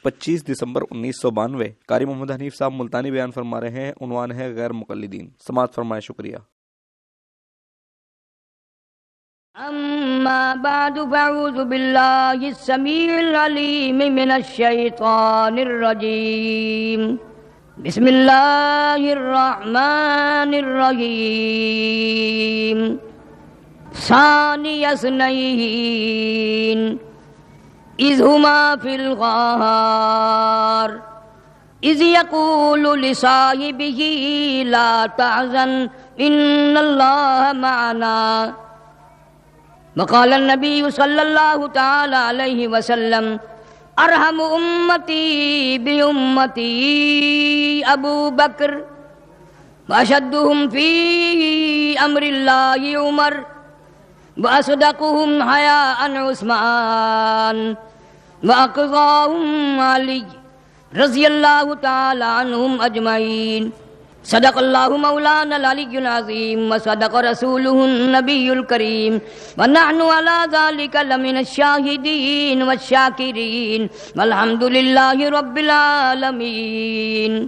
25 دسمبر 1992۔ قاری محمد حنیف صاحب ملتانی بیان فرما رہے ہیں، عنوان ہے غیر مقلدین۔ سماعت فرمائے، شکریہ۔ اما بعد فاعوذ باللہ السمیع العلیم من الشیطان الرجیم، بسم اللہ الرحمن الرحیم۔ ثانی اثنین اذ ہما فی الغار اذ یقول لصاحبہ لا تحزن ان اللہ معنا، وقال النبی صلی اللہ تعالی علیہ وسلم ارحم امتی بامتی ابو بکر واشدہم فی امر اللہ عمر واصدقہم حیاء عثمان واقضاہم علی رضی اللہ تعالی عنہم اجمعین۔ صدق اللہ مولانا العلی العظیم وصدق رسولہ النبی الکریم ونحن علی ذلک لمن الشاہدین والشاکرین والحمد للہ رب العالمین۔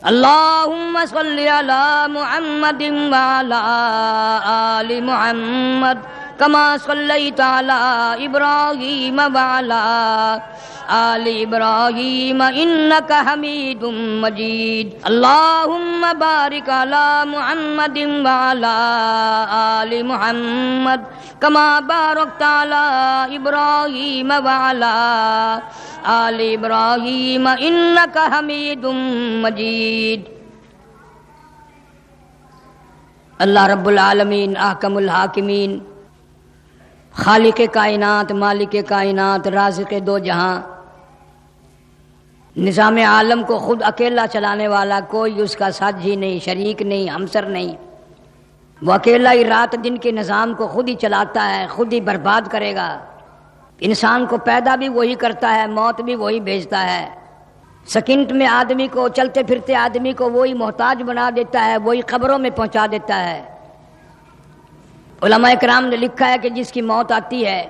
اللہم صل علی محمد وعلی آل محمد کما صلیت علی ابراہیم وعلی آل ابراہیم انک حمید مجید۔ اللہم بارک علی محمد وعلی آل محمد کما بارکت علی ابراہیم وعلی آل ابراہیم انک حمید مجید۔ اللہ رب العالمین احکم الحاکمین، خالق کائنات، مالک کائنات، رازق دو جہاں، نظام عالم کو خود اکیلا چلانے والا، کوئی اس کا ساتھی نہیں، شریک نہیں، ہمسر نہیں۔ وہ اکیلا ہی رات دن کے نظام کو خود ہی چلاتا ہے، خود ہی برباد کرے گا۔ انسان کو پیدا بھی وہی کرتا ہے، موت بھی وہی بھیجتا ہے۔ سیکنڈ میں آدمی کو، چلتے پھرتے آدمی کو وہی محتاج بنا دیتا ہے، وہی قبروں میں پہنچا دیتا ہے۔ علماء کرام نے لکھا ہے کہ جس کی موت آتی ہے،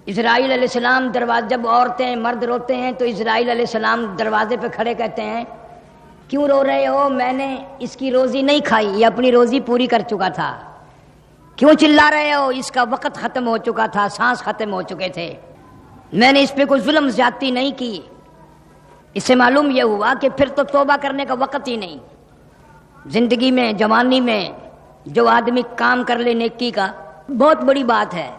اسرائیل علیہ السلام دروازے، جب عورتیں مرد روتے ہیں تو اسرائیل علیہ السلام دروازے پہ کھڑے کہتے ہیں کیوں رو رہے ہو؟ میں نے اس کی روزی نہیں کھائی، یہ اپنی روزی پوری کر چکا تھا۔ کیوں چلا رہے ہو؟ اس کا وقت ختم ہو چکا تھا، سانس ختم ہو چکے تھے، میں نے اس پہ کوئی ظلم زیادتی نہیں کی۔ اس سے معلوم یہ ہوا کہ پھر تو توبہ کرنے کا وقت ہی نہیں۔ زندگی میں، جوانی میں جو آدمی کام کر لے نیکی کا، بہت بڑی بات ہے۔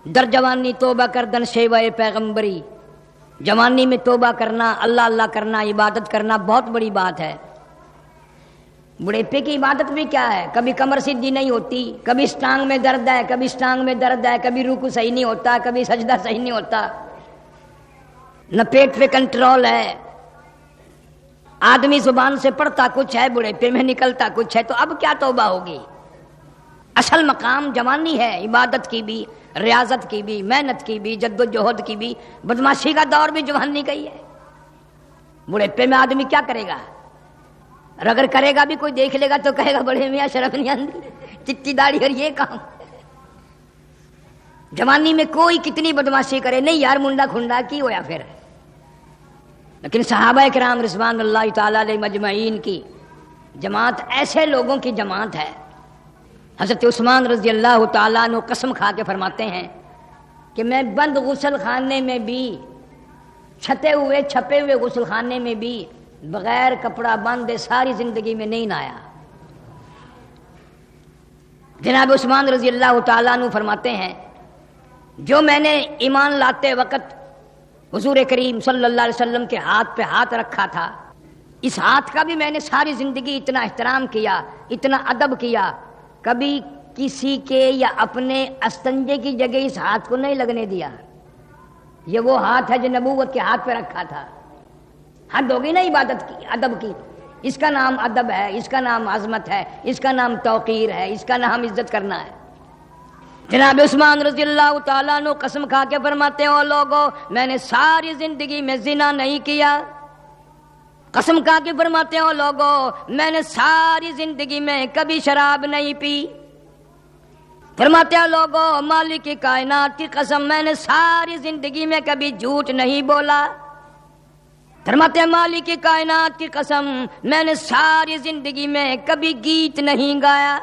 در جوانی توبہ کردن شیوہ پیغمبری، جوانی میں توبہ کرنا، اللہ اللہ کرنا، عبادت کرنا بہت بڑی بات ہے۔ بڑھیپے کی عبادت بھی کیا ہے؟ کبھی کمر سیدھی نہیں ہوتی، کبھی اس ٹانگ میں درد ہے، کبھی اس ٹانگ میں درد ہے، کبھی رکوع صحیح نہیں ہوتا، کبھی سجدہ صحیح نہیں ہوتا، نہ پیٹ پہ کنٹرول ہے۔ آدمی زبان سے پڑھتا کچھ ہے، بڑھیپے میں نکلتا کچھ ہے، تو اب کیا توبہ ہوگی؟ اصل مقام جوانی ہے، عبادت کی بھی، ریاضت کی بھی، محنت کی بھی، جد و جہد کی بھی۔ بدماشی کا دور بھی جوانی کا ہی ہے۔ بڑھیپے میں آدمی کیا کرے گا؟ اور اگر کرے گا بھی کوئی دیکھ لے گا تو کہے گا بڑے میاں شرم نہیں آتی، چٹی داڑھی اور یہ کام۔ جوانی میں کوئی کتنی بدماشی کرے، نہیں یار منڈا کھنڈا کی ہویا پھر۔ لیکن صحابہ کرام رضوان اللہ تعالی علیہ مجمعین کی جماعت ایسے لوگوں کی جماعت ہے۔ حضرت عثمان رضی اللہ تعالیٰ عنہ قسم کھا کے فرماتے ہیں کہ میں بند غسل خانے میں بھی، چھپے ہوئے غسل خانے میں بھی بغیر کپڑا بند ساری زندگی میں نہیں نہایا۔ جناب عثمان رضی اللہ تعالیٰ عنہ فرماتے ہیں جو میں نے ایمان لاتے وقت حضور کریم صلی اللہ علیہ وسلم کے ہاتھ پہ ہاتھ رکھا تھا، اس ہاتھ کا بھی میں نے ساری زندگی اتنا احترام کیا، اتنا ادب کیا، کبھی کسی کے یا اپنے استنجے کی جگہ اس ہاتھ کو نہیں لگنے دیا۔ یہ وہ ہاتھ ہے جو نبوت کے ہاتھ پہ رکھا تھا۔ حد ہوگی نا عبادت کی، ادب کی۔ اس کا نام ادب ہے، اس کا نام عظمت ہے، اس کا نام توقیر ہے، اس کا نام عزت کرنا ہے۔ جناب عثمان رضی اللہ تعالیٰ عنہ قسم کھا کے فرماتے ہیں، او لوگو میں نے ساری زندگی میں زنا نہیں کیا۔ قسم کھا کے فرماتے ہیں، او لوگو میں نے ساری زندگی میں کبھی شراب نہیں پی، فرماتے ہیں لوگوں مالک کی کائنات کی قسم میں نے ساری زندگی میں کبھی جھوٹ نہیں بولا. فرماتے ہیں مالک کی کائنات کی قسم میں نے ساری زندگی میں کبھی گیت نہیں گایا.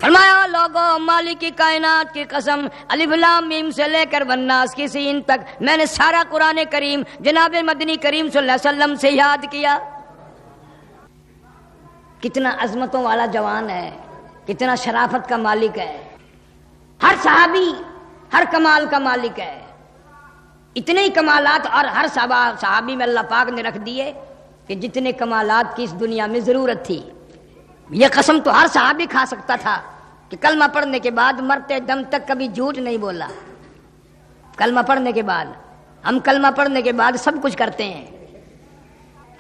فرمایا لوگوں مالک کی کائنات کی قسم الف لام میم سے لے کر والناس کی سین تک میں نے سارا قرآن کریم جناب مدنی کریم صلی اللہ علیہ وسلم سے یاد کیا. کتنا عظمتوں والا جوان ہے، کتنا شرافت کا مالک ہے، ہر صحابی ہر کمال کا مالک ہے. اتنے ہی کمالات اور ہر صحابی میں اللہ پاک نے رکھ دیے کہ جتنے کمالات کی اس دنیا میں ضرورت تھی. یہ قسم تو ہر صحابی کھا سکتا تھا کہ کلمہ پڑھنے کے بعد مرتے دم تک کبھی جھوٹ نہیں بولا. کلمہ پڑھنے کے بعد ہم کلمہ پڑھنے کے بعد سب کچھ کرتے ہیں.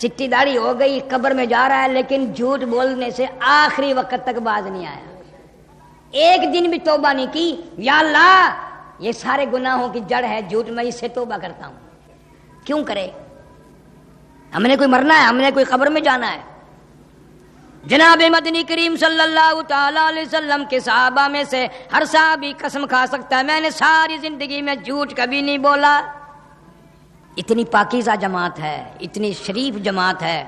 چٹی داڑھی ہو گئی، قبر میں جا رہا ہے، لیکن جھوٹ بولنے سے آخری وقت تک باز نہیں آیا. ایک دن بھی توبہ نہیں کی، یا اللہ یہ سارے گناہوں کی جڑ ہے جھوٹ، میں اس سے توبہ کرتا ہوں. کیوں کرے؟ ہم نے کوئی مرنا ہے، ہم نے کوئی قبر میں جانا ہے. جناب مدنی کریم صلی اللہ تعالی علیہ وسلم کے صحابہ میں سے ہر صحابی قسم کھا سکتا ہے میں نے ساری زندگی میں جھوٹ کبھی نہیں بولا. اتنی پاکیزہ جماعت ہے، اتنی شریف جماعت ہے،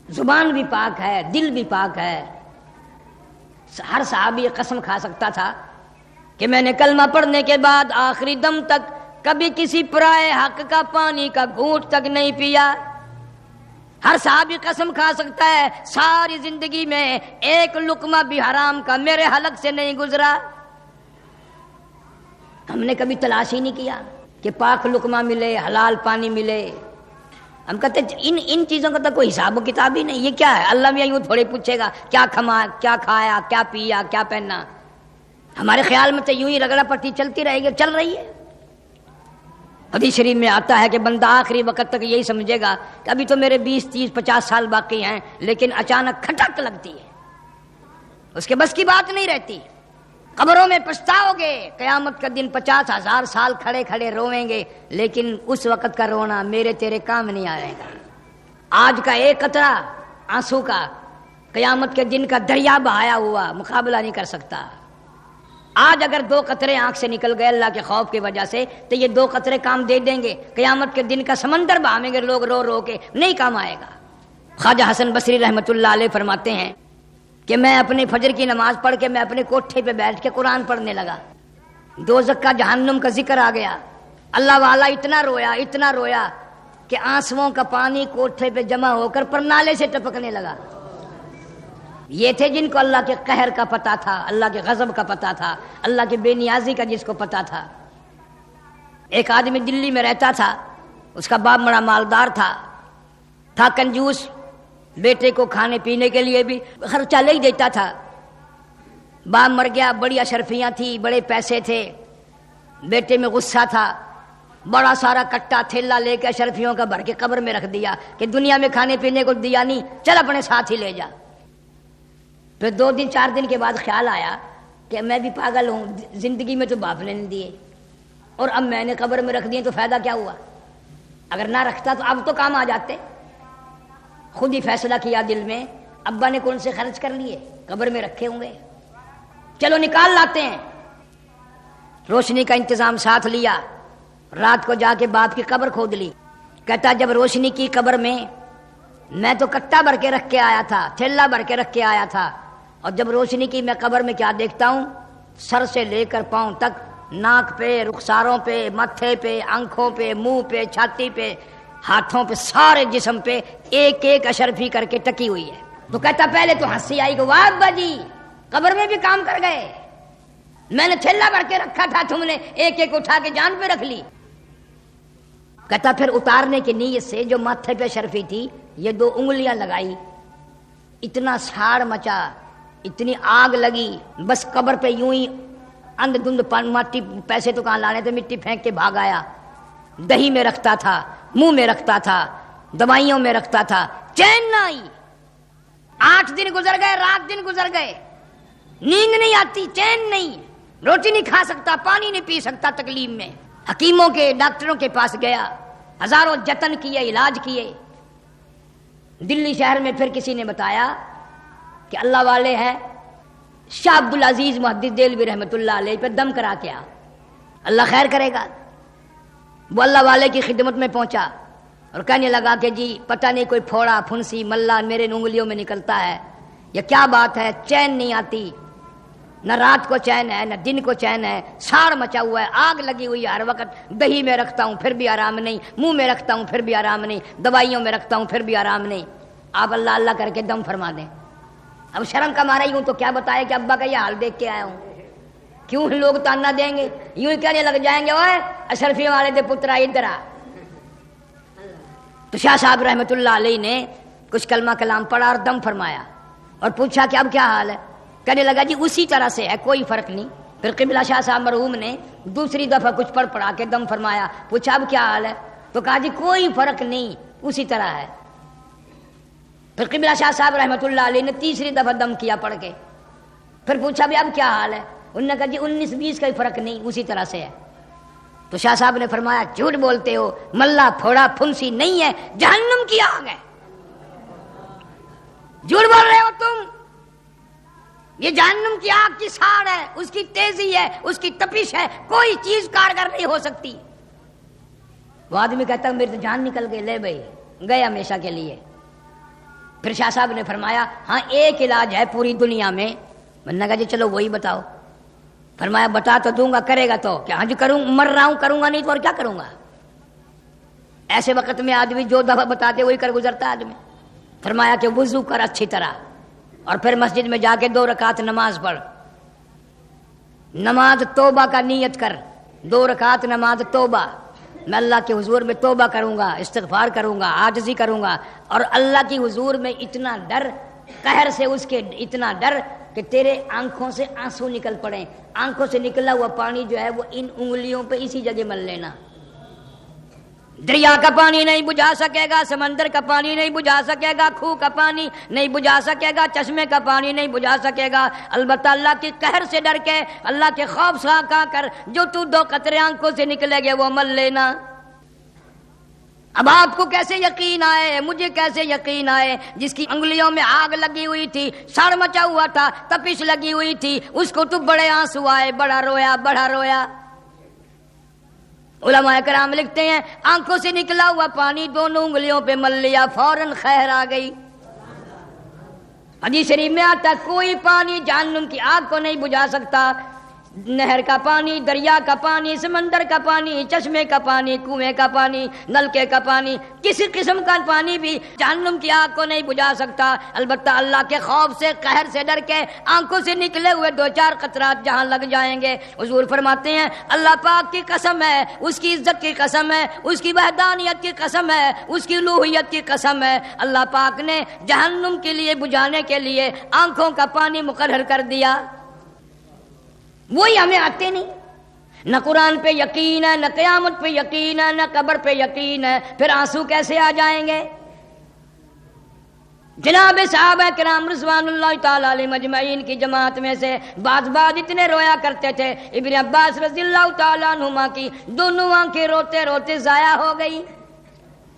زبان بھی پاک ہے، دل بھی پاک ہے. ہر صحابی قسم کھا سکتا تھا کہ میں نے کلمہ پڑھنے کے بعد آخری دم تک کبھی کسی پرائے حق کا پانی کا گھونٹ تک نہیں پیا. ہر صحابی قسم کھا سکتا ہے ساری زندگی میں ایک لقمہ بھی حرام کا میرے حلق سے نہیں گزرا. ہم نے کبھی تلاش ہی نہیں کیا کہ پاک لقمہ ملے، حلال پانی ملے. ہم کہتے ان چیزوں کا تو کوئی حساب و کتاب ہی نہیں. یہ کیا ہے؟ اللہ میں یوں تھوڑے پوچھے گا کیا کھایا، کیا پیا، کیا پہنا. ہمارے خیال میں تو یوں ہی رگڑا پٹی چلتی رہے گی، چل رہی ہے. حدیث شریف میں آتا ہے کہ بندہ آخری وقت تک یہی سمجھے گا کہ ابھی تو میرے 20 30 50 سال باقی ہیں، لیکن اچانک کھٹک لگتی ہے، اس کے بس کی بات نہیں رہتی. قبروں میں پچھتاؤ گے، قیامت کا دن 50,000 سال کھڑے کھڑے روئیں گے، لیکن اس وقت کا رونا میرے تیرے کام نہیں آئے گا. آج کا ایک قطرہ آنسو کا قیامت کے دن کا دریا بہایا ہوا مقابلہ نہیں کر سکتا. آج اگر 2 قطرے آنکھ سے نکل گئے اللہ کے خوف کی وجہ سے تو یہ 2 قطرے کام دے دیں گے. قیامت کے دن کا سمندر بہائیں گے لوگ رو رو کے، نہیں کام آئے گا. خواجہ حسن بصری رحمۃ اللہ علیہ فرماتے ہیں کہ میں اپنے فجر کی نماز پڑھ کے میں اپنے کوٹھے پہ بیٹھ کے قرآن پڑھنے لگا. دوزخ کا جہنم کا ذکر آ گیا. اللہ والا اتنا رویا کہ آنسوؤں کا پانی کوٹھے پہ جمع ہو کر پرنالے سے ٹپکنے لگا. یہ تھے جن کو اللہ کے قہر کا پتا تھا، اللہ کے غضب کا پتا تھا، اللہ کے بے نیازی کا جس کو پتا تھا. ایک آدمی دلی میں رہتا تھا، اس کا باپ بڑا مالدار تھا کنجوس، بیٹے کو کھانے پینے کے لیے بھی خرچہ لے ہی دیتا تھا. باپ مر گیا، بڑی اشرفیاں تھی، بڑے پیسے تھے، بیٹے میں غصہ تھا، بڑا سارا کٹا تھیلا لے کے اشرفیوں کا بھر کے قبر میں رکھ دیا کہ دنیا میں کھانے پینے کو دیا نہیں، چل اپنے ساتھ ہی لے جا. پھر 2 دن 4 دن کے بعد خیال آیا کہ میں بھی پاگل ہوں، زندگی میں تو باپ نے نہیں دیے اور اب میں نے قبر میں رکھ دیے تو فائدہ کیا ہوا؟ اگر نہ رکھتا تو اب تو کام آ جاتے. خود ہی فیصلہ کیا دل میں، ابا نے کون سے خرچ کر لیے، قبر میں رکھے ہوں گے، چلو نکال لاتے ہیں. روشنی کا انتظام ساتھ لیا، رات کو جا کے باپ کی قبر کھود لی. کہتا جب روشنی کی قبر میں تو کٹا بھر کے رکھ کے آیا تھا، تھیلا بھر کے رکھ کے آیا تھا، اور جب روشنی کی میں قبر میں کیا دیکھتا ہوں، سر سے لے کر پاؤں تک، ناک پہ، رخساروں پہ، متھے پہ، آنکھوں پہ، منہ پہ، چھاتی پہ، ہاتھوں پہ، سارے جسم پہ ایک ایک اشرفی کر کے ٹکی ہوئی ہے. تو کہتا پہلے تو ہنسی آئی کہ واہ ابا جی قبر میں بھی کام کر گئے، میں نے تھیلا بھر کے رکھا تھا، تم نے ایک ایک اٹھا کے جان پہ رکھ لی. کہتا پھر اتارنے کی نیت سے جو ماتھے پہ اشرفی تھی یہ 2 انگلیاں لگائی، اتنا ساڑ مچا، اتنی آگ لگی، بس قبر پہ یوں ہی اندھ دھند مٹی، پیسے تو کہاں لانے تھے، مٹی پھینک کے بھاگ آیا. دہی میں رکھتا تھا، منہ میں رکھتا تھا، دوائیوں میں رکھتا تھا، چین نہ آئی. 8 دن گزر گئے، رات دن گزر گئے، نیند نہیں آتی، چین نہیں، روٹی نہیں کھا سکتا، پانی نہیں پی سکتا، تکلیف میں. حکیموں کے، ڈاکٹروں کے پاس گیا، ہزاروں جتن کیے، علاج کیے. دلی شہر میں پھر کسی نے بتایا کہ اللہ والے ہیں، شاہ عبدالعزیز محدث دہلوی رحمۃ اللہ علیہ پہ دم کرا کے آ، اللہ خیر کرے گا۔ وہ اللہ والے کی خدمت میں پہنچا اور کہنے لگا کہ جی پتہ نہیں کوئی پھوڑا پھنسی ملا میرے انگلیوں میں نکلتا ہے، یہ کیا بات ہے، چین نہیں آتی، نہ رات کو چین ہے نہ دن کو چین ہے، ساڑ مچا ہوا ہے، آگ لگی ہوئی ہے ہر وقت، دہی میں رکھتا ہوں پھر بھی آرام نہیں، منہ میں رکھتا ہوں پھر بھی آرام نہیں، دوائیوں میں رکھتا ہوں پھر بھی آرام نہیں۔ آپ اللہ اللہ کر کے دم فرما دیں۔ اب شرم کا مارا ہوں تو کیا بتائے کہ ابا کا یہ حال دیکھ کے آیا ہوں، کیوں لوگ تانا دیں گے، یوں کہنے لگ جائیں گے اوے اشرفی والے دے پترا ادھر آ۔ تو شاہ صاحب رحمۃ اللہ علیہ نے کچھ کلمہ کلام پڑھا اور دم فرمایا اور پوچھا کہ اب کیا حال ہے، کہنے لگا جی اسی طرح سے ہے، کوئی فرق نہیں۔ پھر قبلہ شاہ صاحب مرحوم نے دوسری دفعہ کچھ پڑھا کے دم فرمایا، پوچھا اب کیا حال ہے، تو کہا جی کوئی فرق نہیں اسی طرح ہے۔ پھر قبلہ شاہ صاحب رحمۃ اللہ علیہ نے تیسری دفعہ دم کیا پڑھ کے، پھر پوچھا بھی اب کیا حال ہے، انہوں نے کہا جی 19-20 کا فرق نہیں اسی طرح سے ہے۔ تو شاہ صاحب نے فرمایا جھوٹ بولتے ہو، ملا پھوڑا پھنسی نہیں ہے، جہنم کی آگ ہے، جھوٹ بول رہے ہو تم، یہ جہنم کی آگ کی ساڑ ہے، اس کی تیزی ہے، اس کی تپش ہے، کوئی چیز کارگر نہیں ہو سکتی۔ وہ آدمی کہتا میری تو جان نکل گئی، لے بھائی گئے ہمیشہ کے لیے۔ پھر شاہ صاحب نے فرمایا ہاں ایک علاج ہے پوری دنیا میں، میں نے کہا جی چلو وہی بتاؤ۔ فرمایا بتا تو دوں گا، کرے گا تو کیا؟ ہاں جی کروں، مر رہا ہوں، کروں گا نہیں تو اور کیا کروں گا۔ ایسے وقت میں آدمی جو دفعہ بتاتے وہی کر گزرتا آدمی۔ فرمایا کہ وضو کر اچھی طرح اور پھر مسجد میں جا کے 2 رکعت نماز پڑھ، نماز توبہ کا نیت کر، 2 رکعت نماز توبہ، میں اللہ کے حضور میں توبہ کروں گا، استغفار کروں گا، عاجزی کروں گا، اور اللہ کی حضور میں اتنا ڈر، قہر سے اس کے اتنا ڈر کہ تیرے آنکھوں سے آنسو نکل پڑیں، آنکھوں سے نکلا ہوا پانی جو ہے وہ ان انگلیوں پہ اسی جگہ مل لینا۔ دریا کا پانی نہیں بجھا سکے گا، سمندر کا پانی نہیں بجھا سکے گا، کھو کا پانی نہیں بجھا سکے گا، چشمے کا پانی نہیں بجھا سکے گا، البتہ اللہ کے قہر سے ڈر کے، اللہ کے خوف سے کھا کر جو تو 2 قطرے آنکھوں سے نکلے گے وہ مل لینا۔ اب آپ کو کیسے یقین آئے، مجھے کیسے یقین آئے، جس کی انگلیوں میں آگ لگی ہوئی تھی، سڑ مچا ہوا تھا، تپش لگی ہوئی تھی، اس کو تو بڑے آنسو آئے، بڑا رویا بڑا رویا۔ علماء کرام لکھتے ہیں آنکھوں سے نکلا ہوا پانی دونوں انگلیوں پہ مل لیا، فوراً خیر آ گئی۔ حدیث شریف میں آتا کوئی پانی جہنم کی آگ کو نہیں بجھا سکتا، نہر کا پانی، دریا کا پانی، سمندر کا پانی، چشمے کا پانی، کنویں کا پانی، نلکے کا پانی، کسی قسم کا پانی بھی جہنم کی آگ کو نہیں بجھا سکتا، البتہ اللہ کے خوف سے، قہر سے ڈر کے آنکھوں سے نکلے ہوئے 2-4 قطرات جہاں لگ جائیں گے۔ حضور فرماتے ہیں اللہ پاک کی قسم ہے، اس کی عزت کی قسم ہے، اس کی وحدانیت کی قسم ہے، اس کی الوہیت کی قسم ہے، اللہ پاک نے جہنم کے لیے بجھانے کے لیے آنکھوں کا پانی مقرر کر دیا۔ وہی ہمیں آتے نہیں، نہ قرآن پہ یقین ہے، نہ قیامت پہ یقین ہے، نہ قبر پہ یقین ہے، پھر آنسو کیسے آ جائیں گے؟ جناب صحابہ کرام رضوان اللہ تعالی علیہ مجمعین کی جماعت میں سے بعض اتنے رویا کرتے تھے، ابن عباس رضی اللہ تعالیٰ عنہما کی دونوں آنکھیں روتے روتے ضائع ہو گئی۔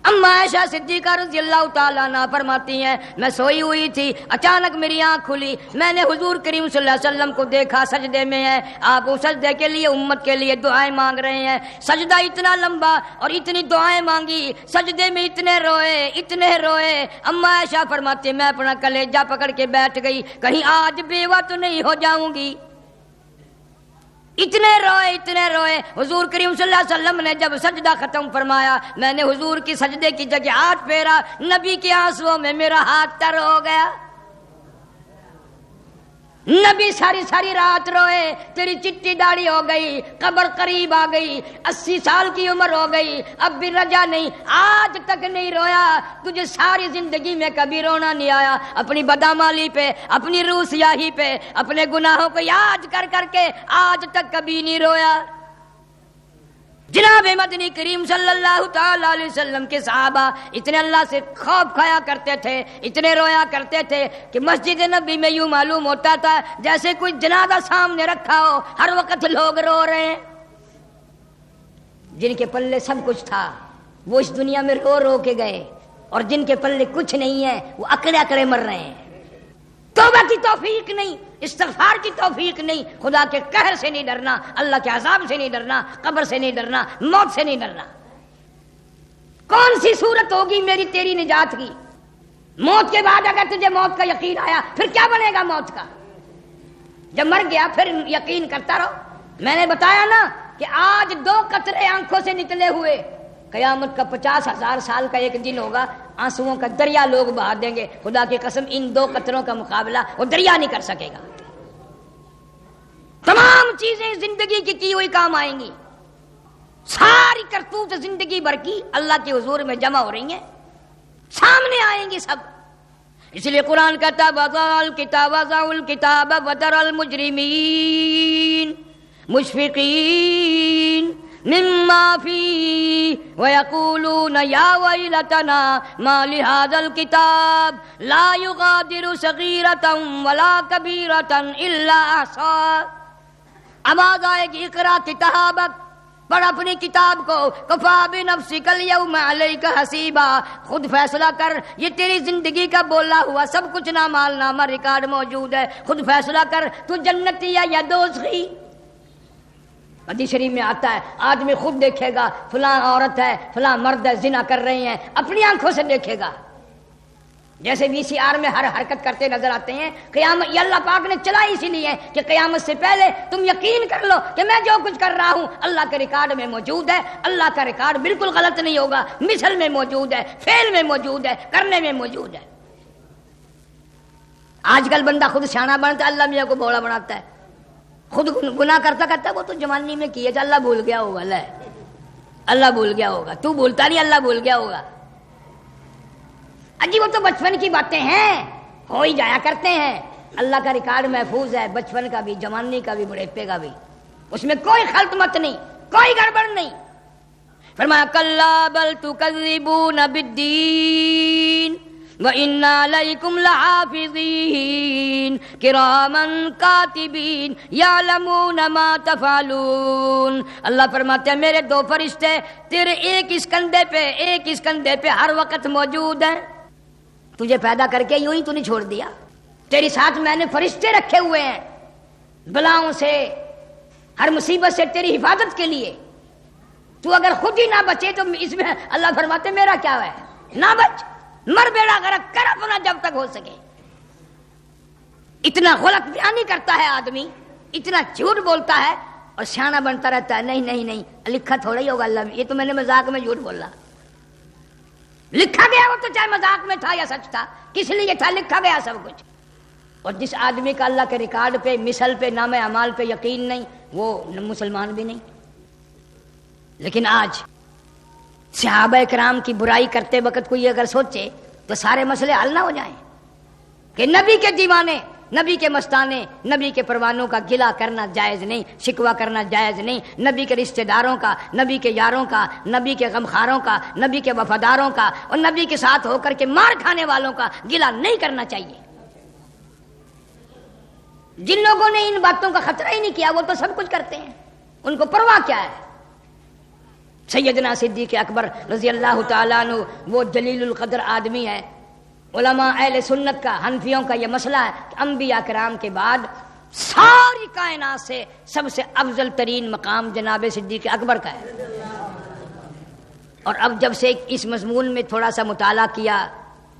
اما عائشہ صدیقہ رضی اللہ تعالیٰ عنہ فرماتی ہیں میں سوئی ہوئی تھی، اچانک میری آنکھ کھلی، میں نے حضور کریم صلی اللہ علیہ وسلم کو دیکھا سجدے میں ہیں، آپ اس سجدے کے لیے امت کے لیے دعائیں مانگ رہے ہیں، سجدہ اتنا لمبا اور اتنی دعائیں مانگی، سجدے میں اتنے روئے۔ اما عائشہ فرماتی میں اپنا کلیجہ پکڑ کے بیٹھ گئی، کہیں آج بیوہ تو نہیں ہو جاؤں گی، اتنے روئے۔ حضور کریم صلی اللہ علیہ وسلم نے جب سجدہ ختم فرمایا، میں نے حضور کی سجدے کی جگہ ہاتھ پھیرا، نبی کے آنسوؤں میں میرا ہاتھ تر ہو گیا۔ نبی ساری رات روئے، تیری چٹی داڑھی ہو گئی، قبر قریب آ گئی، 80 سال کی عمر ہو گئی، اب بھی رجا نہیں، آج تک نہیں رویا، تجھے ساری زندگی میں کبھی رونا نہیں آیا، اپنی بدعمالی پہ، اپنی روح سیاہی پہ، اپنے گناہوں کو یاد کر کے آج تک کبھی نہیں رویا۔ جناب مدنی کریم صلی اللہ تعالی علیہ وسلم کے صحابہ اتنے اللہ سے خوف کھایا کرتے تھے، اتنے رویا کرتے تھے کہ مسجد نبی میں یوں معلوم ہوتا تھا جیسے کوئی جنازہ سامنے رکھا ہو، ہر وقت لوگ رو رہے ہیں۔ جن کے پلے سب کچھ تھا وہ اس دنیا میں رو رو کے گئے، اور جن کے پلے کچھ نہیں ہے وہ اکڑے اکڑے مر رہے ہیں۔ توبہ کی توفیق نہیں، استغفار کی توفیق نہیں، خدا کے قہر سے نہیں ڈرنا، اللہ کے عذاب سے نہیں ڈرنا، قبر سے نہیں ڈرنا، موت سے نہیں ڈرنا۔ کون سی صورت ہوگی میری تیری نجات کی؟ موت کے بعد اگر تجھے موت کا یقین آیا پھر کیا بنے گا موت کا؟ جب مر گیا پھر یقین کرتا رہو۔ میں نے بتایا نا کہ آج 2 قطرے آنکھوں سے نکلے ہوئے، قیامت کا 50,000 سال کا ایک دن ہوگا، آنسوؤں کا دریا لوگ بہا دیں گے۔ خدا کی قسم ان 2 قطروں کا مقابلہ وہ دریا نہیں کر سکے گا۔ تمام چیزیں زندگی کی ہوئی کام آئیں گی، ساری کرتوت زندگی بھر کی اللہ کے حضور میں جمع ہو رہی ہیں، سامنے آئیں گی سب۔ اس لیے قرآن کہتا وضع الکتاب وتری المجرمین مشفقین مما فیہ ویقولون یا ویلتنا ما لہذا الکتاب لا یغادر صغیرۃ ولا کبیرۃ الا احصاها۔ آواز آئے گی اقرا کتابک، پڑھ اپنی کتاب کو، کفا بنفسک الیوم علیک حسیبا، خود فیصلہ کر، یہ تیری زندگی کا بولا ہوا سب کچھ نامال نامہ ریکارڈ موجود ہے، خود فیصلہ کر تو جنتی ہے یا دوزخی۔ حدیث شریف میں آتا ہے آدمی خود دیکھے گا فلاں عورت ہے فلاں مرد ہے زنا کر رہے ہیں، اپنی آنکھوں سے دیکھے گا، جیسے VCR میں ہر حرکت کرتے نظر آتے ہیں۔ قیامت یہ اللہ پاک نے چلائی اسی لیے کہ قیامت سے پہلے تم یقین کر لو کہ میں جو کچھ کر رہا ہوں اللہ کے ریکارڈ میں موجود ہے، اللہ کا ریکارڈ بالکل غلط نہیں ہوگا، مثل میں موجود ہے، فعل میں موجود ہے، کرنے میں موجود ہے۔ آج کل بندہ خود سیانا بنتا ہے، اللہ میاں کو بولا بناتا ہے، خود گناہ کرتا کرتا وہ تو جوانی میں کیے تھا، اللہ بھول گیا ہوگا، اللہ بھول گیا ہوگا، تو بھولتا نہیں، اللہ بھول گیا ہوگا۔ اجی وہ تو بچپن کی باتیں ہیں، ہو ہی جایا کرتے ہیں، اللہ کا ریکارڈ محفوظ ہے، بچپن کا بھی، جوانی کا بھی، بڑھاپے کا بھی، اس میں کوئی خلط مت نہیں، کوئی گڑبڑ نہیں۔ فرمایا کلا بل تکذبون بالدین وَإِنَّ عَلَيْكُمْ لَحَافِظِينَ كِرَامًا كَاتِبِينَ يَعْلَمُونَ مَا تَفْعَلُونَ۔ اللہ فرماتے ہیں میرے 2 فرشتے تیرے ایک اس کندھے پہ ہر وقت موجود ہیں۔ تجھے پیدا کر کے یوں ہی تو نہیں چھوڑ دیا، تیری ساتھ میں نے فرشتے رکھے ہوئے ہیں بلاؤں سے، ہر مصیبت سے تیری حفاظت کے لیے۔ تو اگر خود ہی نہ بچے تو اس میں اللہ فرماتے میرا کیا ہے، نہ بچ، مر بیڑا غرق کر اپنا جب تک ہو سکے۔ اتنا غلط بیانی کرتا ہے آدمی، اتنا جھوٹ بولتا ہے اور سیانا بنتا رہتا ہے، نہیں لکھا تھوڑا ہی ہوگا اللہ میں، یہ تو میں نے مذاق میں جھوٹ بولا، لکھا گیا وہ تو چاہے مذاق میں تھا یا سچ تھا، کس لیے تھا، لکھا گیا سب کچھ۔ اور جس آدمی کا اللہ کے ریکارڈ پہ، مثل پہ، نام اعمال پہ یقین نہیں، وہ مسلمان بھی نہیں۔ لیکن آج صحابہ کرام کی برائی کرتے وقت کوئی اگر سوچے تو سارے مسئلے حل نہ ہو جائیں کہ نبی کے دیوانے، نبی کے مستانے، نبی کے پروانوں کا گلہ کرنا جائز نہیں، شکوہ کرنا جائز نہیں، نبی کے رشتہ داروں کا، نبی کے یاروں کا، نبی کے غمخاروں کا، نبی کے وفاداروں کا اور نبی کے ساتھ ہو کر کے مار کھانے والوں کا گلہ نہیں کرنا چاہیے۔ جن لوگوں نے ان باتوں کا خطرہ ہی نہیں کیا وہ تو سب کچھ کرتے ہیں، ان کو پرواہ کیا ہے۔ سیدنا صدیق اکبر رضی اللہ تعالیٰ عنہ وہ جلیل القدر آدمی ہے۔ علماء اہل سنت کا، حنفیوں کا یہ مسئلہ ہے کہ انبیاء کرام کے بعد ساری کائنات سے سب سے افضل ترین مقام جناب صدیق اکبر کا ہے۔ اور اب جب سے اس مضمون میں تھوڑا سا مطالعہ کیا،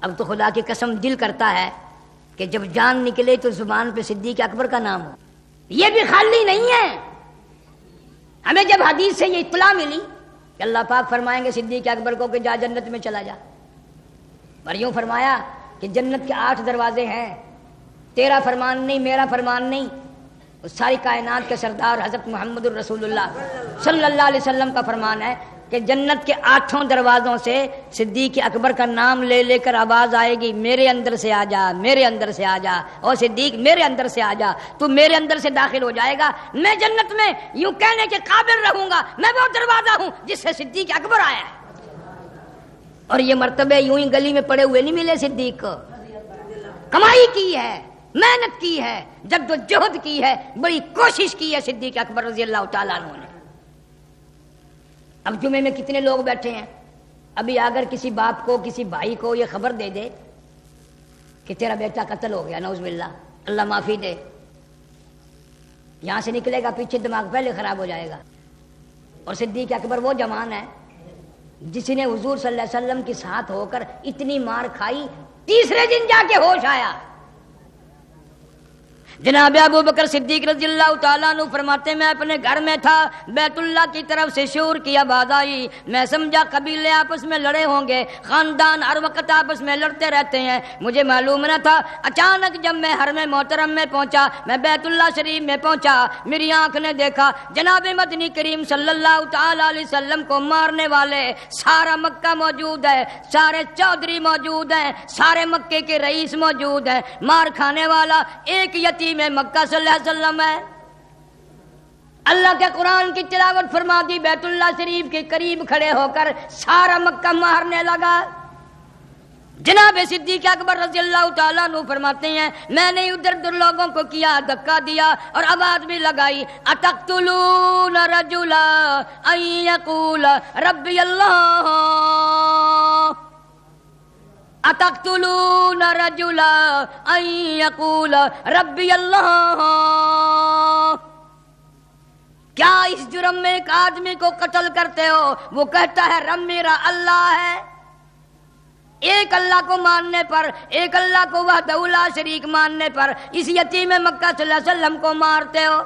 اب تو خدا کی قسم دل کرتا ہے کہ جب جان نکلے تو زبان پہ صدیق اکبر کا نام ہو۔ یہ بھی خالی نہیں ہے، ہمیں جب حدیث سے یہ اطلاع ملی کہ اللہ پاک فرمائیں گے صدیق اکبر کو کہ جا جنت میں چلا جا، اور یوں فرمایا کہ جنت کے 8 دروازے ہیں، تیرا فرمان نہیں، میرا فرمان نہیں، اس ساری کائنات کے سردار حضرت محمد الرسول اللہ صلی اللہ علیہ وسلم کا فرمان ہے کہ جنت کے 8 دروازوں سے صدیق اکبر کا نام لے لے کر آواز آئے گی میرے اندر سے آ جا، میرے اندر سے آ جا، اور صدیق میرے اندر سے آ جا، تو میرے اندر سے داخل ہو جائے گا، میں جنت میں یوں کہنے کے قابل رہوں گا میں وہ دروازہ ہوں جس سے صدیق اکبر آیا ہے۔ اور یہ مرتبے یوں ہی گلی میں پڑے ہوئے نہیں ملے، صدیق کو کمائی کی ہے، محنت کی ہے، جد و جہد کی ہے، بڑی کوشش کی ہے صدیق اکبر رضی اللہ تعالیٰ عنہ نے۔ اب جمعے میں کتنے لوگ بیٹھے ہیں، ابھی اگر کسی باپ کو، کسی بھائی کو یہ خبر دے دے کہ تیرا بیٹا قتل ہو گیا، نعوذ باللہ، اللہ معافی دے، یہاں سے نکلے گا پیچھے دماغ پہلے خراب ہو جائے گا. اور صدیق اکبر وہ جوان ہے جس نے حضور صلی اللہ علیہ وسلم کے ساتھ ہو کر اتنی مار کھائی، تیسرے دن جا کے ہوش آیا. جناب ابو بکر صدیق رضی اللہ تعالیٰ عنہ فرماتے میں اپنے گھر میں تھا، بیت اللہ کی طرف سے شور کی آواز آئی، میں سمجھا قبیلے آپس میں لڑے ہوں گے، خاندان ہر وقت آپس میں لڑتے رہتے ہیں، مجھے معلوم نہ تھا. اچانک جب میں حرم محترم میں پہنچا، میں بیت اللہ شریف میں پہنچا، میری آنکھ نے دیکھا جناب مدنی کریم صلی اللہ تعالیٰ علیہ وسلم کو مارنے والے سارا مکہ موجود ہے، سارے چودھری موجود ہیں، سارے مکے کے رئیس موجود ہیں، مار کھانے والا ایک یتیم میں مکہ صلی اللہ علیہ وسلم ہے. اللہ کے قرآن کی تلاوت فرما دی، بیت اللہ شریف کے قریب کھڑے ہو کر سارا مکہ مارنے لگا. جناب صدیق اکبر رضی اللہ تعالیٰ عنہ فرماتے ہیں میں نے ادھر ادھر لوگوں کو کیا، دھکا دیا اور آواز بھی لگائی، اتقتلون رجلا ان یقول ربی اللہ، اتقتلون رجلا ان یقول ربی اللہ. کیا اس جرم میں ایک آدمی کو قتل کرتے ہو، وہ کہتا ہے رب میرا اللہ ہے. ایک اللہ کو ماننے پر، ایک اللہ کو وحدہ لا شریک ماننے پر اس یتیم مکہ صلی اللہ علیہ وسلم کو مارتے ہو.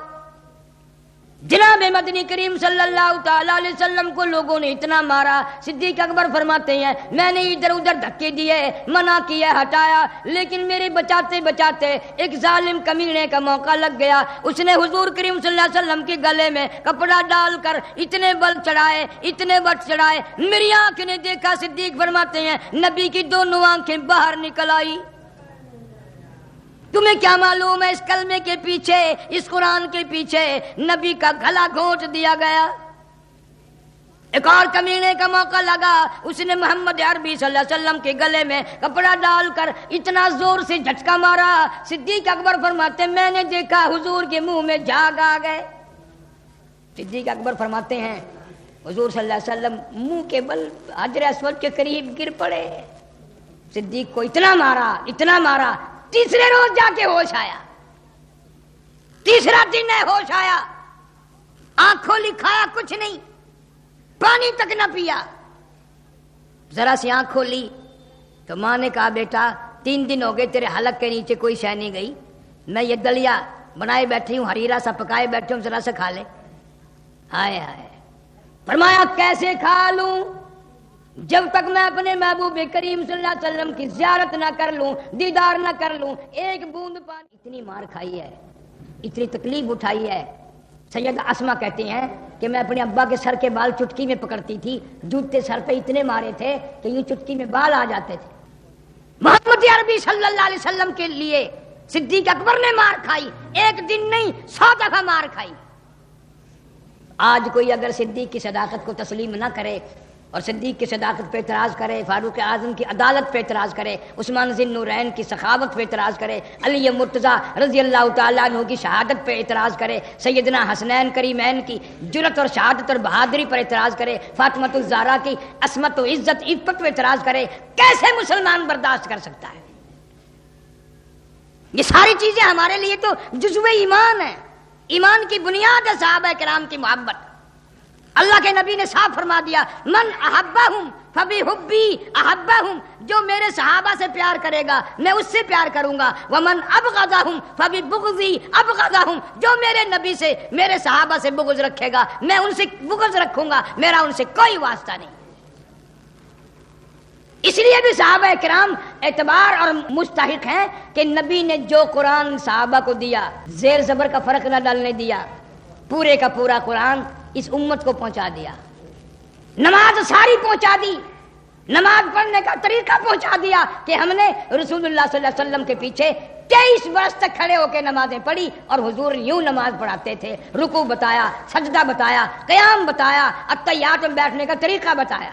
جناب مدنی کریم صلی اللہ تعالی علیہ وسلم کو لوگوں نے اتنا مارا، صدیق اکبر فرماتے ہیں میں نے ادھر ادھر دھکے دیے، منع کیا، ہٹایا، لیکن میرے بچاتے بچاتے ایک ظالم کمینے کا موقع لگ گیا. اس نے حضور کریم صلی اللہ علیہ وسلم کے گلے میں کپڑا ڈال کر اتنے بل چڑھائے، اتنے بل چڑھائے، میری آنکھ نے دیکھا. صدیق فرماتے ہیں نبی کی دونوں آنکھیں باہر نکل آئی. تمہیں کیا معلوم ہے اس کلمے کے پیچھے، اس قرآن کے پیچھے نبی کا گلا گھونٹ دیا گیا. ایک اور کمینے کا موقع لگا، اس نے محمد عربی صلی اللہ علیہ وسلم کے گلے میں کپڑا ڈال کر اتنا زور سے جھٹکا مارا. صدیق اکبر فرماتے میں نے دیکھا حضور کے منہ میں جھاگ آ گئے. صدیق اکبر فرماتے ہیں حضور صلی اللہ علیہ وسلم منہ کے بل حجر اسود کے قریب گر پڑے. صدیق کو اتنا مارا، اتنا مارا، تیسرے روز جا کے ہوش آیا. تیسرا دن ہے ہوش آیا، آنکھ کھولی، کھایا کچھ نہیں، پانی تک نہ پیا. ذرا سی آنکھ کھولی تو ماں نے کہا بیٹا 3 دن ہو گئے تیرے حلق کے نیچے کوئی شے نہیں گئی، میں یہ دلیا بنائے بیٹھی ہوں، ہریرا سا پکائے بیٹھے ہوں، ذرا سا کھا لے. ہائے ہائے. فرمایا کیسے کھا لوں جب تک میں اپنے محبوب کریم صلی اللہ علیہ وسلم کی زیارت نہ کر لوں، دیدار نہ کر لوں، ایک بوند پانی. اتنی مار کھائی ہے، اتنی تکلیف اٹھائی ہے. سیدہ اسما کہتی ہیں کہ میں اپنے ابا کے سر کے بال چٹکی میں پکڑتی تھی، جوتے سر پہ اتنے مارے تھے کہ یہ چٹکی میں بال آ جاتے تھے. محمد عربی صلی اللہ علیہ وسلم کے لیے صدیق اکبر نے مار کھائی، ایک دن نہیں 100 دفعہ مار کھائی. آج کوئی اگر صدیق کی صداقت کو تسلیم نہ کرے اور صدیق کی صداقت پہ اعتراض کرے، فاروق اعظم کی عدالت پہ اعتراض کرے، عثمان ذی النورین کی سخاوت پہ اعتراض کرے، علی مرتضیٰ رضی اللہ تعالیٰ عنہ کی شہادت پہ اعتراض کرے، سیدنا حسنین کریمین کی جرت اور شہادت اور بہادری پر اعتراض کرے، فاطمۃ الزہرا کی عصمت و عزت عفت پہ اعتراض کرے، کیسے مسلمان برداشت کر سکتا ہے؟ یہ ساری چیزیں ہمارے لیے تو جزو ایمان ہے. ایمان کی بنیاد ہے صحابہ کرام کی محبت. اللہ کے نبی نے صاف فرما دیا من احبہم فبحبی احبہم، جو میرے صحابہ سے پیار کرے گا میں اس سے پیار کروں گا. ومن ابغضہم فببغضی ابغضہم، جو میرے نبی سے، میرے صحابہ سے بغض رکھے گا میں ان سے بغض رکھوں گا، میرا ان سے کوئی واسطہ نہیں. اس لیے بھی صحابہ کرام اعتبار اور مستحق ہیں کہ نبی نے جو قرآن صحابہ کو دیا، زیر زبر کا فرق نہ ڈالنے دیا، پورے کا پورا قرآن اس امت کو پہنچا دیا. نماز ساری پہنچا دی، نماز پڑھنے کا طریقہ پہنچا دیا کہ ہم نے رسول اللہ صلی اللہ علیہ وسلم کے پیچھے 23 برس تک کھڑے ہو کے نمازیں پڑھی اور حضور یوں نماز پڑھاتے تھے. رکوع بتایا، سجدہ بتایا، قیام بتایا، اتحیات میں بیٹھنے کا طریقہ بتایا،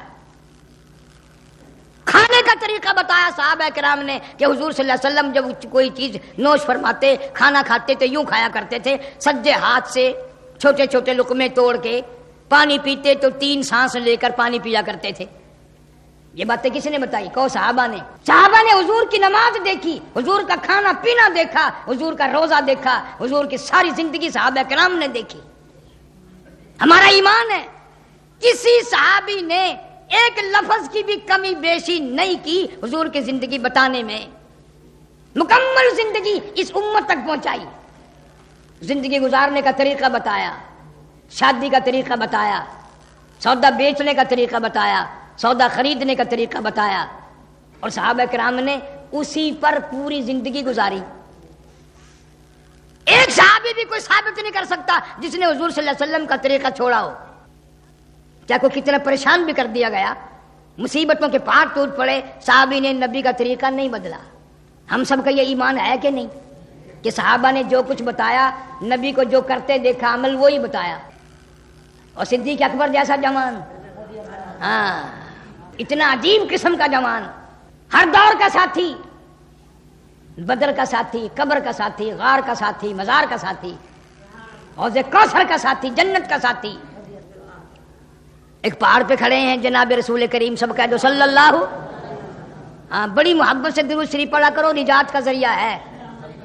کھانے کا طریقہ بتایا صحابہ کرام نے کہ حضور صلی اللہ علیہ وسلم جب کوئی چیز نوش فرماتے، کھانا کھاتے تھے، یوں کھایا کرتے تھے، سجے ہاتھ سے چھوٹے چھوٹے لقمے توڑ کے. پانی پیتے تو 3 سانس لے کر پانی پیا کرتے تھے. یہ باتیں کس نے بتائی؟ کہو صحابہ نے۔ صحابہ نے حضور کی نماز دیکھی، حضور کا کھانا پینا دیکھا، حضور کا روزہ دیکھا، حضور کی ساری زندگی صحابہ کرام نے دیکھی۔ ہمارا ایمان ہے کسی صحابی نے ایک لفظ کی بھی کمی بیشی نہیں کی حضور کی زندگی بتانے میں، مکمل زندگی اس امت تک پہنچائی، زندگی گزارنے کا طریقہ بتایا، شادی کا طریقہ بتایا، سودا بیچنے کا طریقہ بتایا، سودا خریدنے کا طریقہ بتایا، اور صحابہ کرام نے اسی پر پوری زندگی گزاری۔ ایک صحابی بھی کوئی ثابت نہیں کر سکتا جس نے حضور صلی اللہ علیہ وسلم کا طریقہ چھوڑا ہو، چاہے کوئی کتنا پریشان بھی کر دیا گیا، مصیبتوں کے پہاڑ ٹوٹ پڑے، صحابی نے نبی کا طریقہ نہیں بدلا۔ ہم سب کا یہ ایمان ہے کہ نہیں کہ صحابہ نے جو کچھ بتایا، نبی کو جو کرتے دیکھا عمل وہی بتایا؟ اور صدیق اکبر جیسا جوان، ہاں اتنا عجیب قسم کا جوان، ہر دور کا ساتھی، بدر کا ساتھی، قبر کا ساتھی، غار کا ساتھی، مزار کا ساتھی، حوض کوثر کا ساتھی، جنت کا ساتھی۔ ایک پہاڑ پہ کھڑے ہیں جناب رسول کریم سب کہہ دو صلی اللہ، ہاں بڑی محبت سے درود شریف پڑھا کرو، نجات کا ذریعہ ہے،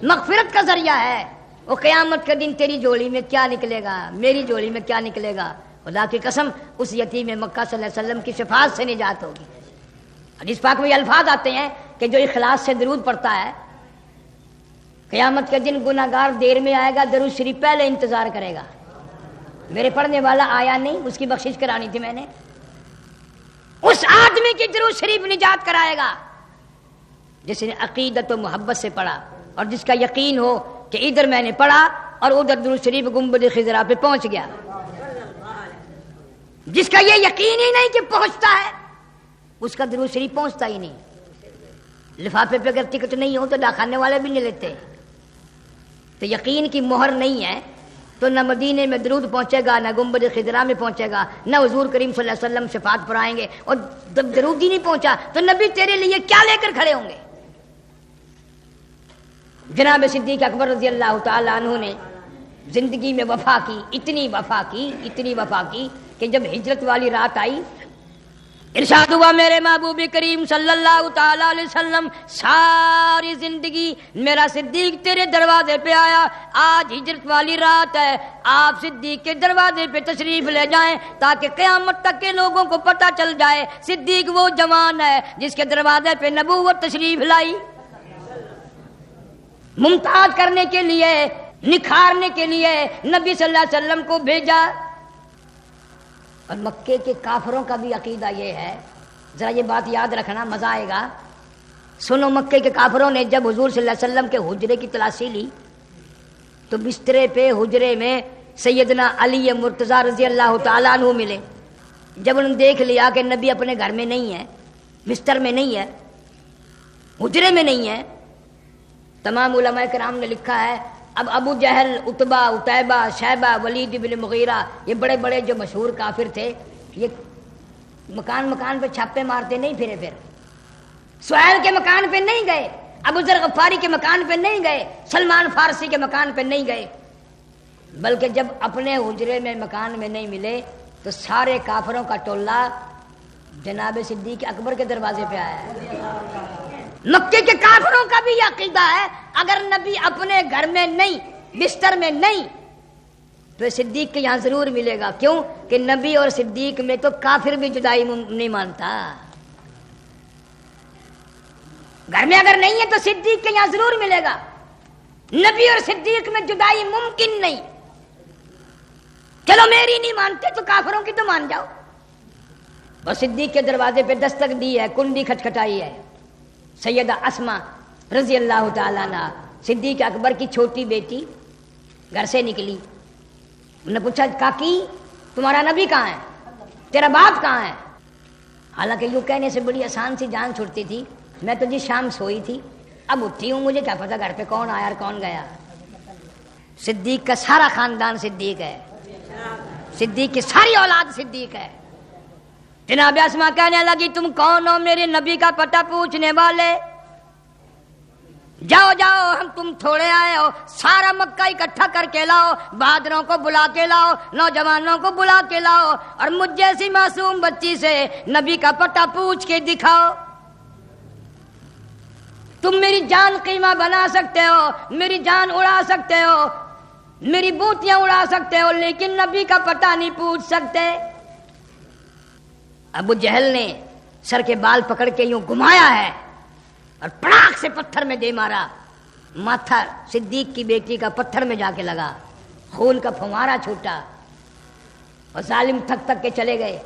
مغفرت کا ذریعہ ہے۔ وہ قیامت کے دن تیری جوڑی میں کیا نکلے گا، میری جوڑی میں کیا نکلے گا؟ خدا کی قسم اس یتیم مکہ صلی اللہ علیہ وسلم کی شفاعت سے نجات ہوگی۔ حدیث پاک میں یہ الفاظ آتے ہیں کہ جو اخلاص سے درود پڑھتا ہے قیامت کے دن گناہگار دیر میں آئے گا، درود شریف پہلے انتظار کرے گا، میرے پڑھنے والا آیا نہیں، اس کی بخشش کرانی تھی میں نے، اس آدمی کی درود شریف نجات کرائے گا جس نے عقیدت و محبت سے پڑھا، اور جس کا یقین ہو کہ ادھر میں نے پڑھا اور ادھر درود شریف گنبد خضرا پہ پہنچ گیا۔ جس کا یہ یقین ہی نہیں کہ پہنچتا ہے، اس کا درود شریف پہنچتا ہی نہیں۔ لفافے پہ اگر ٹکٹ نہیں ہو تو ڈاکخانے والے بھی نہیں لیتے۔ تو یقین کی مہر نہیں ہے تو نہ مدینے میں درود پہنچے گا، نہ گنبد خضرا میں پہنچے گا، نہ حضور کریم صلی اللہ علیہ وسلم شفاعت پر آئیں گے۔ اور جب درود ہی نہیں پہنچا تو نبی تیرے لیے کیا لے کر کھڑے ہوں گے؟ جناب صدیق اکبر رضی اللہ تعالی عنہ نے زندگی میں وفا کی، اتنی وفا کی کہ جب ہجرت والی رات آئی، ارشاد ہوا میرے محبوب کریم صلی اللہ تعالی علیہ وسلم ساری زندگی میرا صدیق تیرے دروازے پہ آیا، آج ہجرت والی رات ہے، آپ صدیق کے دروازے پہ تشریف لے جائیں تاکہ قیامت تک کے لوگوں کو پتہ چل جائے صدیق وہ جوان ہے جس کے دروازے پہ نبوت تشریف لائی۔ ممتاز کرنے کے لیے، نکھارنے کے لیے نبی صلی اللہ علیہ وسلم کو بھیجا۔ اور مکے کے کافروں کا بھی عقیدہ یہ ہے، ذرا یہ بات یاد رکھنا، مزہ آئے گا۔ سنو، مکے کے کافروں نے جب حضور صلی اللہ علیہ وسلم کے حجرے کی تلاشی لی تو بسترے پہ حجرے میں سیدنا علی مرتضیٰ رضی اللہ تعالیٰ عنہ ملے۔ جب انہوں نے دیکھ لیا کہ نبی اپنے گھر میں نہیں ہے، بستر میں نہیں ہے، حجرے میں نہیں ہے، تمام علماء کرام نے لکھا ہے اب ابو جہل، عتبہ، عتیبہ، شیبہ، ولید بن مغیرہ، یہ بڑے بڑے جو مشہور کافر تھے، یہ مکان پہ چھاپے مارتے نہیں پھرے، پھر سہیل کے مکان پہ نہیں گئے، ابو ذر غفاری کے مکان پہ نہیں گئے، سلمان فارسی کے مکان پہ نہیں گئے، بلکہ جب اپنے حجرے میں مکان میں نہیں ملے تو سارے کافروں کا ٹولہ جناب صدیق اکبر کے دروازے پہ آیا ہے۔ مکے کے کافروں کا بھی یہ عقیدہ ہے اگر نبی اپنے گھر میں نہیں، بستر میں نہیں، تو صدیق کے یہاں ضرور ملے گا۔ کیوں کہ نبی اور صدیق میں تو کافر بھی جدائی نہیں مانتا۔ گھر میں اگر نہیں ہے تو صدیق کے یہاں ضرور ملے گا۔ نبی اور صدیق میں جدائی ممکن نہیں۔ چلو میری نہیں مانتے تو کافروں کی تو مان جاؤ۔ اور صدیق کے دروازے پہ دستک دی ہے، کنڈی کھٹکھٹائی ہے، سیدہ اسما رضی اللہ تعالیٰ عنہ صدیق اکبر کی چھوٹی بیٹی گھر سے نکلی۔ انہوں نے پوچھا کاکی تمہارا نبی کہاں ہے، تیرا باپ کہاں ہے؟ حالانکہ یوں کہنے سے بڑی آسان سی جان چھوڑتی تھی، میں تو جی شام سوئی تھی، اب اٹھی ہوں، مجھے کیا پتا گھر پہ کون آیا اور کون گیا۔ صدیق کا سارا خاندان صدیق ہے، صدیق کی ساری اولاد صدیق ہے۔ جناب اسما کہنے لگی تم کون ہو میرے نبی کا پتہ پوچھنے والے؟ جاؤ جاؤ ہم تم تھوڑے آئے ہو، سارا مکہ اکٹھا کر کے لاؤ، بہادروں کو بلا کے لاؤ، نوجوانوں کو بلا کے لاؤ، اور مجھ جیسی معصوم بچی سے نبی کا پتہ پوچھ کے دکھاؤ۔ تم میری جان قیمہ بنا سکتے ہو، میری جان اڑا سکتے ہو، میری بوتیاں اڑا سکتے ہو، لیکن نبی کا پتہ نہیں پوچھ سکتے۔ ابو جہل نے سر کے بال پکڑ کے یوں گھمایا ہے اور پڑاک سے پتھر میں دے مارا، ماتھا صدیق کی بیٹی کا پتھر میں جا کے لگا، خون کا پھوارا چھوٹا، اور ظالم تھک تھک کے چلے گئے۔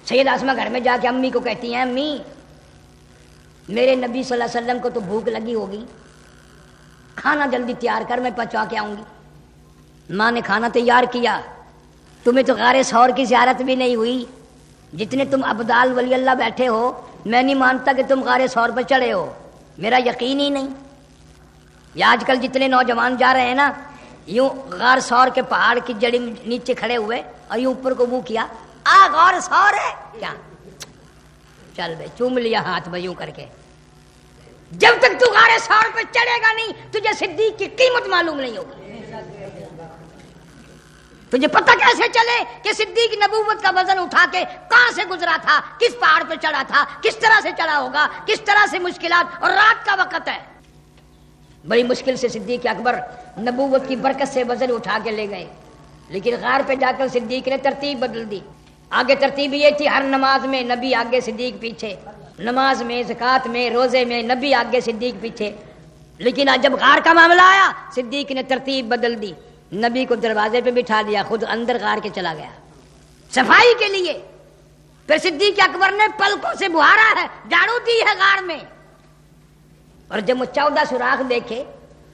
سید آسمہ گھر میں جا کے امی کو کہتی ہیں، امی میرے نبی صلی اللہ علیہ وسلم کو تو بھوک لگی ہوگی، کھانا جلدی تیار کر، میں پہنچا کے آؤں گی۔ ماں نے کھانا تیار کیا۔ تمہیں تو غار ثور کی زیارت بھی نہیں ہوئی، جتنے تم ابدال ولی اللہ بیٹھے ہو، میں نہیں مانتا کہ تم غار ثور پر چڑھے ہو، میرا یقین ہی نہیں۔ یا آج کل جتنے نوجوان جا رہے ہیں نا، یوں غار ثور کے پہاڑ کی جڑی نیچے کھڑے ہوئے اور یوں اوپر کو منہ کیا، آ غار ثور ہے کیا، چل بے، چوم لیا ہاتھ میں یوں کر کے۔ جب تک تو غار ثور پہ چڑھے گا نہیں، تجھے صدیق کی قیمت معلوم نہیں ہوگی۔ تجھے پتہ کیسے چلے کہ صدیق نبوت کا وزن اٹھا کے کہاں سے گزرا تھا، کس پہاڑ پہ چڑھا تھا، کس طرح سے چڑھا ہوگا، کس طرح سے مشکلات، اور رات کا وقت ہے۔ بڑی مشکل سے صدیق اکبر نبوت کی برکت سے وزن اٹھا کے لے گئے، لیکن غار پہ جا کر صدیق نے ترتیب بدل دی۔ آگے ترتیب یہ تھی، ہر نماز میں نبی آگے صدیق پیچھے، نماز میں، زکوٰۃ میں، روزے میں نبی آگے صدیق پیچھے۔ لیکن آج جب غار کا معاملہ آیا، صدیق نے ترتیب بدل دی، نبی کو دروازے پہ بٹھا دیا، خود اندر غار کے چلا گیا صفائی کے لیے۔ پھر صدیق اکبر نے پلکوں سے بہارا ہے، جھاڑو دی ہے غار میں، اور جب وہ 14 سوراخ دیکھے،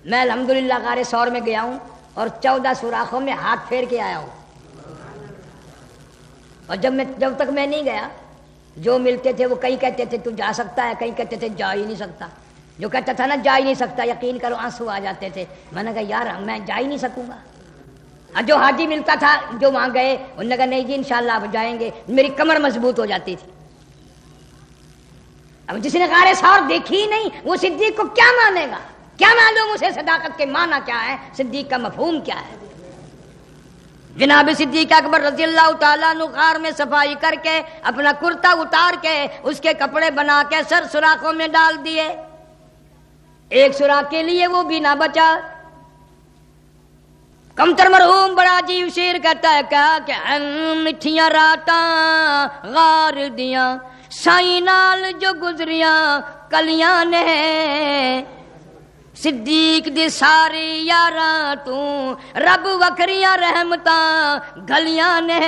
میں الحمدللہ غار ثور میں گیا ہوں اور 14 سوراخوں میں ہاتھ پھیر کے آیا ہوں، اور جب تک میں نہیں گیا، جو ملتے تھے وہ کئی کہتے تھے تو جا سکتا ہے، کئی کہتے تھے جا ہی نہیں سکتا۔ جو کہتا تھا نا جا ہی نہیں سکتا، یقین کرو آنسو آ جاتے تھے۔ میں نے کہا یار میں جا ہی نہیں سکوں گا۔ اور جو حاجی ملتا تھا، جو وہاں گئے، انہوں نے کہا نہیں جی انشاءاللہ آپ جائیں گے، میری کمر مضبوط ہو جاتی تھی۔ اب جس نے غار ثور دیکھی ہی نہیں، وہ صدیق کو کیا مانے گا؟ کیا معلوم اسے صداقت کے معنی کیا ہے، صدیق کا مفہوم کیا ہے؟ جناب صدیق اکبر رضی اللہ تعالیٰ عنہ غار میں صفائی کر کے، اپنا کرتا اتار کے، اس کے کپڑے بنا کے سر سوراخوں میں ڈال دیے۔ ایک سوراخ کے لیے وہ بھی نہ بچا۔ کمتر مرحوم بڑا عجیب شعر کہتا ہے کہ مٹھیاں راتاں غار دیاں، سائیں نال جو گزریاں کلیاں نے، صدیق دی ساری یاراں تو رب وکھریاں رحمتاں گلیاں نے،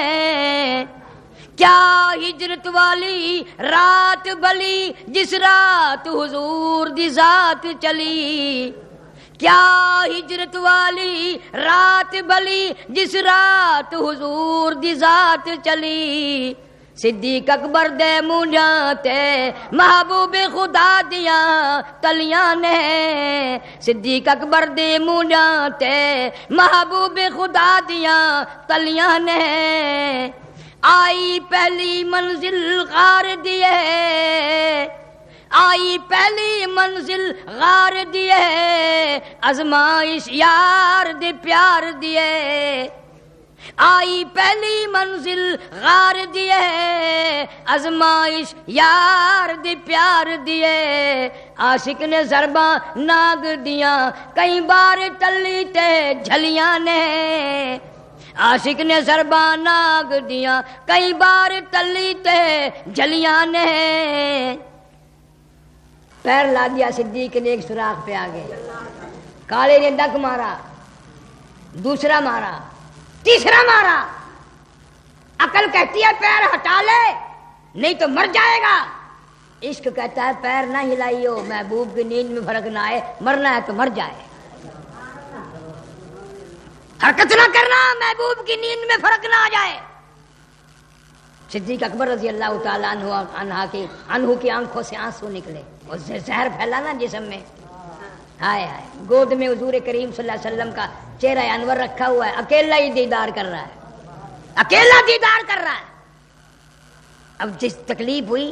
کیا ہجرت والی رات بلی جس رات حضور دی ذات چلی، کیا ہجرت والی رات بلی جس رات حضور دی ذات چلی، صدیق اکبر دے مونجاں تے محبوب خدا دیاں تلیاں نے، صدیق اکبر دے مونجاں تے محبوب خدا دیاں تلیاں نے، آئی پہلی منزل غار دیے، آئی پہلی منزل غار دیے، آزمائش یار دے پیار دیے، آئی پہلی منزل غار دیے، آزمائش یار دے پیار دیے، عاشق نے ضرباں ناگ دیاں کئی بار ٹلی تے جھلیاں نے، عاشق نے ضرباں ناگ دیاں کئی بار ٹلی تے جھلیاں نے، پیر لا دیا صدیق نے ایک سوراخ پہ آگے، کالے نے دک مارا، دوسرا مارا، تیسرا مارا، عقل کہتی ہے پیر ہٹا لے نہیں تو مر جائے گا، عشق کہتا ہے پیر نہ ہلائیو، محبوب کی نیند میں فرق نہ آئے، مرنا ہے تو مر جائے، حرکت نہ کرنا، محبوب کی نیند میں فرق نہ آ جائے۔ صدیق اکبر رضی اللہ تعالیٰ عنہ کی آنکھوں سے آنسو نکلے، اور زہر پھیلا نا جسم میں، ہائے ہائے، گود میں حضور کریم صلی اللہ علیہ وسلم کا چہرہ انور رکھا ہوا ہے، اکیلا ہی دیدار کر رہا ہے، اکیلا دیدار کر رہا ہے۔ اب جس تکلیف ہوئی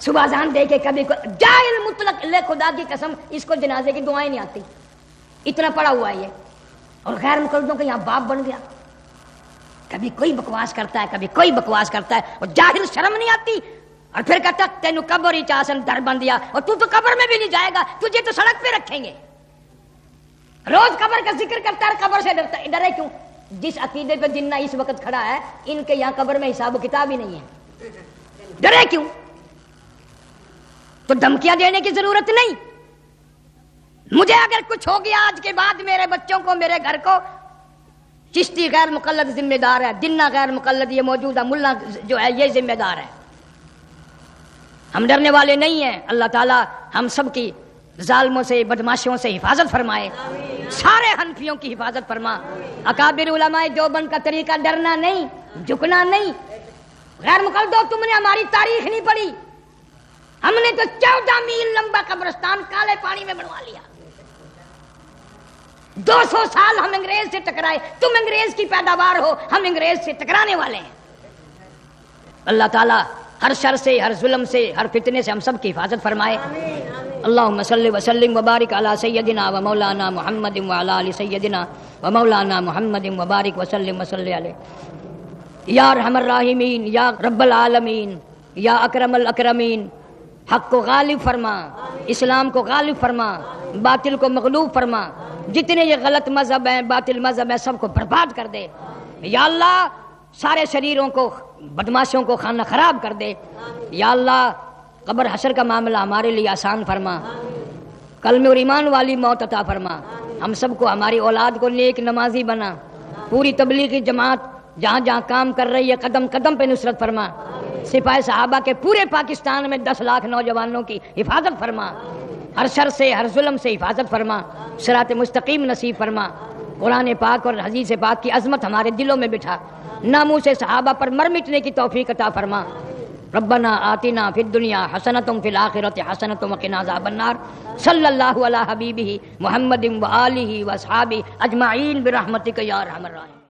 صبح اذان دے کے کبھی جاہل مطلق، لے خدا کی قسم اس کو جنازے کی دعائیں نہیں آتی، اتنا پڑا ہوا ہے یہ، اور غیر مقلدوں کا یہاں باپ بن گیا، کبھی کوئی بکواس کرتا ہے کبھی کوئی بکواس کرتا ہے، اور جاہل شرم نہیں آتی، اور پھر کہتا تینوں قبر ہی چاسن در بن دیا، اور تو قبر میں بھی نہیں جائے گا، تجھے تو سڑک پہ رکھیں گے۔ روز قبر کا ذکر کرتا ہے، قبر سے ڈرتا ہے، ڈرے کیوں؟ جس عقیدے پہ جنہ اس وقت کھڑا ہے ان کے یہاں قبر میں حساب و کتاب ہی نہیں ہے، ڈرے کیوں؟ تو دھمکیاں دینے کی ضرورت نہیں۔ مجھے اگر کچھ ہو گیا آج کے بعد میرے بچوں کو، میرے گھر کو، چشتی غیر مقلد ذمہ دار ہے، جنہ غیر مقلد یہ موجودہ ملا جو ہے یہ ذمہ دار ہے، ہم ڈرنے والے نہیں ہیں۔ اللہ تعالی ہم سب کی ظالموں سے بدماشیوں سے حفاظت فرمائے، سارے حنفیوں کی حفاظت فرما۔ اکابر علماء دیوبند کا طریقہ ڈرنا نہیں، جھکنا نہیں۔ غیر مقلدوں تم نے ہماری تاریخ نہیں پڑھی، ہم نے تو 14 میل لمبا قبرستان کالے پانی میں بنوا لیا، 200 سال ہم انگریز سے ٹکرائے، تم انگریز کی پیداوار ہو، ہم انگریز سے ٹکرانے والے ہیں۔ اللہ تعالیٰ ہر شر سے، ہر ظلم سے، ہر فتنے سے ہم سب کی حفاظت فرمائے۔ اللہم صلی وسلم وبارک علی سیدنا و مولانا محمد وعلی آل سیدنا و مولانا محمد وبارک وسلم وصلی علیہ۔ یا ارحم الراحمین، یا رب العالمین، یا اکرم الاکرمین، حق کو غالب فرما، اسلام کو غالب فرما، باطل کو مغلوب فرما، جتنے یہ غلط مذہب ہیں، باطل مذہب ہیں، سب کو برباد کر دے۔ یا اللہ سارے شریروں کو، بدماشوں کو خانہ خراب کر دے۔ یا اللہ قبر حشر کا معاملہ ہمارے لیے آسان فرما، کلمہ اور ایمان والی موت عطا فرما، ہم سب کو، ہماری اولاد کو نیک نمازی بنا، پوری تبلیغی جماعت جہاں جہاں کام کر رہی ہے قدم قدم پہ نصرت فرما، سپاہ صحابہ کے پورے پاکستان میں 10 لاکھ نوجوانوں کی حفاظت فرما، ہر شر سے، ہر ظلم سے حفاظت فرما، صراط مستقیم نصیب فرما، قرآن پاک اور حدیث پاک کی عظمت ہمارے دلوں میں بٹھا، ناموس صحابہ پر مر مٹنے کی توفیق عطا فرما۔ ربنا آتنا فی الدنیا حسنۃ فی الآخرۃ حسنۃ وقنا عذاب النار۔ صلی اللہ علی حبیبہ محمد وآلہ واصحابہ اجمعین برحمتک یا ارحم الراحمین۔